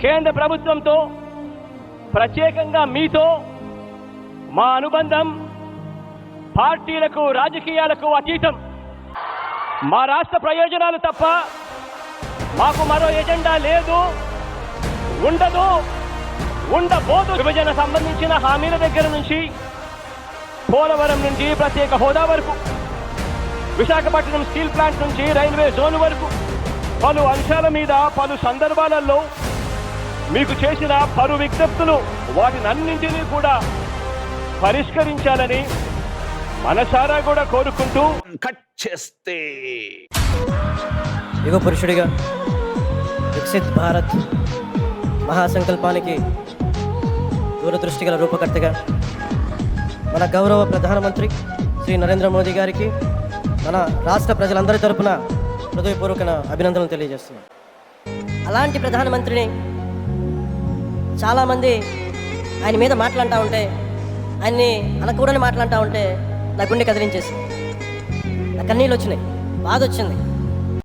కేంద్ర ప్రభుత్వంతో, ప్రత్యేకంగా మీతో మా అనుబంధం పార్టీలకు, రాజకీయాలకు అతీతం. మా రాష్ట్ర ప్రయోజనాలు తప్ప మాకు మరో ఎజెండా లేదు, ఉండదు, ఉండబోదు. విభజన సంబంధించిన హామీల దగ్గర నుంచి, పోలవరం నుంచి ప్రత్యేక హోదా వరకు, విశాఖపట్నం స్టీల్ ప్లాంట్ నుంచి రైల్వే జోన్ వరకు పలు అంశాల మీద పలు సందర్భాలలో మీకు చేసిన పలు విజ్ఞప్తులు, వాటినన్నింటినీ కూడా పరిష్కరించాలని మనసారా కూడా కోరుకుంటూ కట్ చేస్తే యుగ పురుషుడిగా వికసిత్ భారత్ మహాసంకల్పానికి దూరదృష్టి గల రూపకర్తగా మన గౌరవ ప్రధానమంత్రి శ్రీ నరేంద్ర మోదీ గారికి మన రాష్ట్ర ప్రజలందరి తరపున హృదయపూర్వక అభినందనలు తెలియజేస్తున్నాం. అలాంటి ప్రధానమంత్రిని చాలామంది ఆయన మీద మాట్లాడుతూ ఉంటే, ఆయన్ని అనకూడని మాట్లాడుతూ ఉంటే నా గుండె కదిలించేసి, నా కన్నీళ్ళు వచ్చినాయి, బాధ వచ్చింది.